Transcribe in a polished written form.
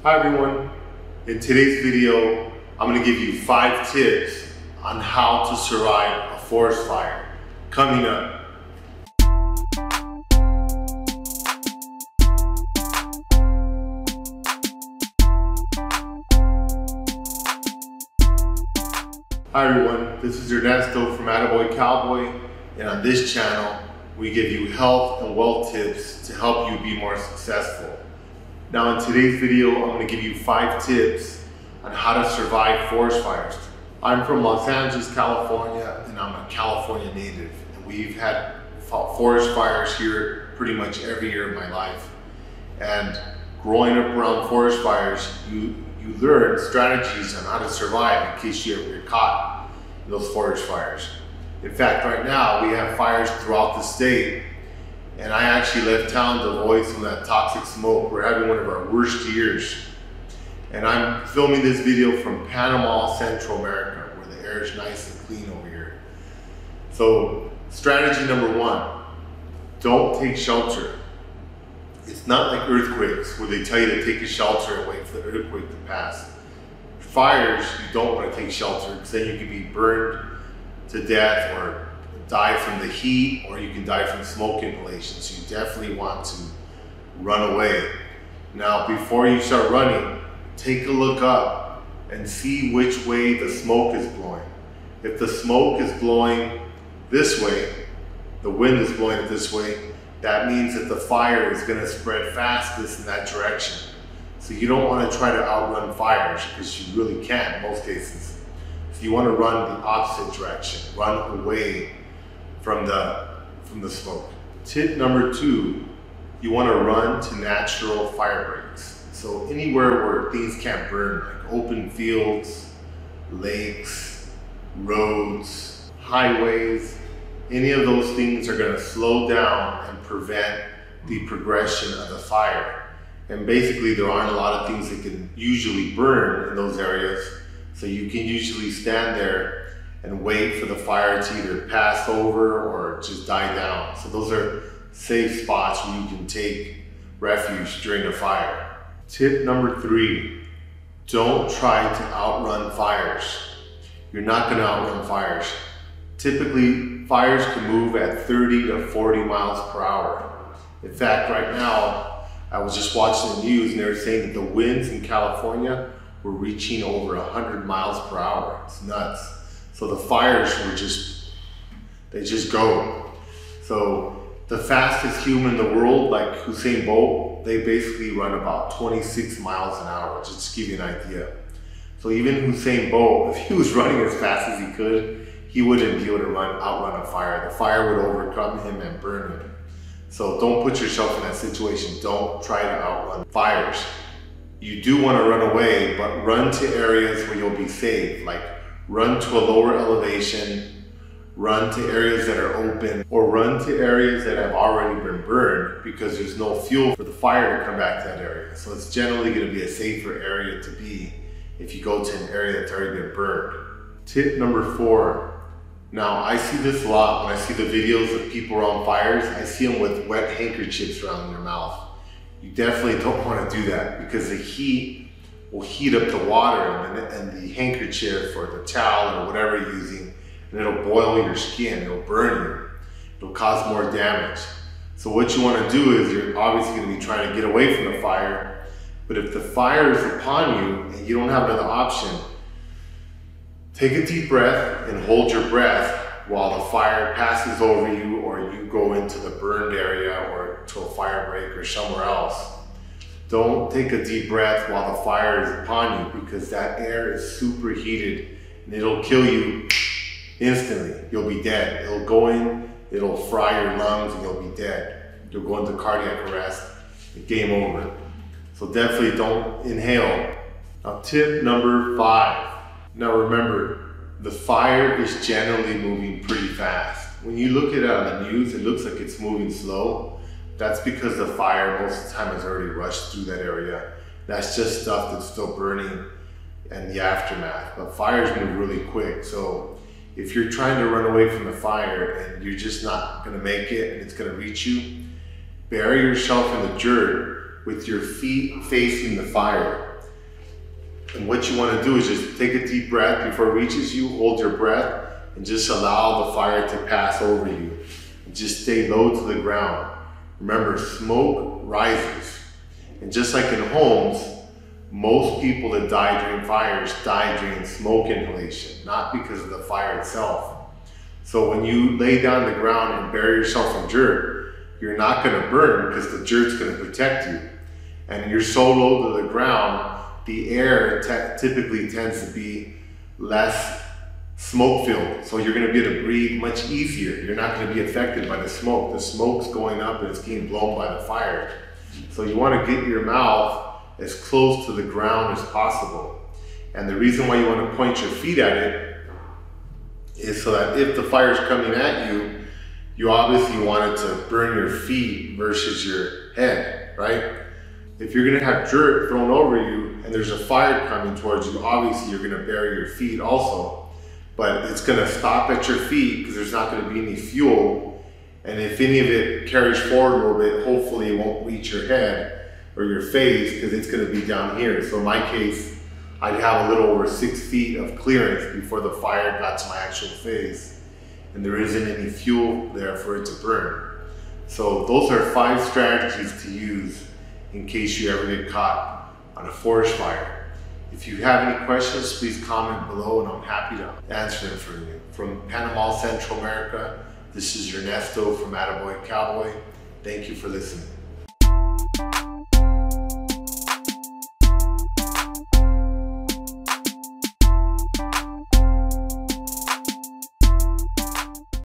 Hi everyone, in today's video I'm going to give you 5 tips on how to survive a forest fire. Coming up. Hi everyone, this is Ernesto from Attaboy Cowboy, and on this channel we give you health and wealth tips to help you be more successful. Now in today's video, I'm going to give you 5 tips on how to survive forest fires. I'm from Los Angeles, California, and I'm a California native. And we've had forest fires here pretty much every year of my life. And growing up around forest fires, you learn strategies on how to survive in case you ever get caught in those forest fires. In fact, right now we have fires throughout the state. And I actually left town to avoid some of that toxic smoke. We're having one of our worst years. And I'm filming this video from Panama, Central America, where the air is nice and clean over here. So strategy number 1, don't take shelter. It's not like earthquakes where they tell you to take a shelter and wait for the earthquake to pass. Fires, you don't want to take shelter because then you can be burned to death or die from the heat, or you can die from smoke inhalation. So you definitely want to run away. Now, before you start running, take a look up and see which way the smoke is blowing. If the smoke is blowing this way, the wind is blowing it this way, that means that the fire is going to spread fastest in that direction. So you don't want to try to outrun fires because you really can't in most cases. So you want to run the opposite direction, run away from the smoke. Tip number 2, you want to run to natural fire breaks. So anywhere where things can't burn, like open fields, lakes, roads, highways, any of those things are going to slow down and prevent the progression of the fire. And basically there aren't a lot of things that can usually burn in those areas, so you can usually stand there and wait for the fire to either pass over or just die down. So those are safe spots where you can take refuge during a fire. Tip number 3, don't try to outrun fires. You're not gonna outrun fires. Typically, fires can move at 30 to 40 miles per hour. In fact, right now, I was just watching the news and they were saying that the winds in California were reaching over 100 miles per hour. It's nuts. So the fires were they just go. So the fastest human in the world, like Usain Bolt, they basically run about 26 miles an hour, just to give you an idea. So even Usain Bolt, if he was running as fast as he could, he wouldn't be able to outrun a fire. The fire would overcome him and burn him. So don't put yourself in that situation. Don't try to outrun fires. You do want to run away, but run to areas where you'll be safe, like run to a lower elevation, run to areas that are open, or run to areas that have already been burned because there's no fuel for the fire to come back to that area. So it's generally going to be a safer area to be if you go to an area that's already been burned. Tip number 4. Now I see this a lot when I see the videos of people around fires. I see them with wet handkerchiefs around their mouth. You definitely don't want to do that because the heat will heat up the water and the handkerchief or the towel or whatever you're using, and it'll boil your skin, it'll burn you, it'll cause more damage. So what you want to do is you're obviously going to be trying to get away from the fire, but if the fire is upon you and you don't have another option, take a deep breath and hold your breath while the fire passes over you or you go into the burned area or to a fire break or somewhere else. Don't take a deep breath while the fire is upon you because that air is super heated and it'll kill you instantly. You'll be dead. It'll go in, it'll fry your lungs and you'll be dead. You'll go into cardiac arrest, game over. So definitely don't inhale. Now tip number 5. Now remember, the fire is generally moving pretty fast. When you look at it on the news, it looks like it's moving slow. That's because the fire most of the time has already rushed through that area. That's just stuff that's still burning and the aftermath. But fires move really quick. So if you're trying to run away from the fire and you're just not gonna make it and it's gonna reach you, bury yourself in the dirt with your feet facing the fire. And what you want to do is just take a deep breath before it reaches you, hold your breath, and just allow the fire to pass over you. And just stay low to the ground. Remember, smoke rises. And just like in homes, most people that die during fires die during smoke inhalation, not because of the fire itself. So when you lay down on the ground and bury yourself in dirt, you're not going to burn because the dirt's going to protect you. And you're so low to the ground, the air typically tends to be less smoke filled. So you're going to be able to breathe much easier. You're not going to be affected by the smoke. The smoke's going up and it's getting blown by the fire. So you want to get your mouth as close to the ground as possible. And the reason why you want to point your feet at it is so that if the fire is coming at you, you obviously want it to burn your feet versus your head, right? If you're going to have dirt thrown over you and there's a fire coming towards you, obviously you're going to bury your feet also. But it's going to stop at your feet because there's not going to be any fuel. And if any of it carries forward a little bit, hopefully it won't reach your head or your face because it's going to be down here. So in my case, I'd have a little over 6 feet of clearance before the fire got to my actual face. And there isn't any fuel there for it to burn. So those are 5 strategies to use in case you ever get caught on a forest fire. If you have any questions, please comment below and I'm happy to answer them for you. From Panama, Central America, this is Ernesto from Attaboy Cowboy. Thank you for listening.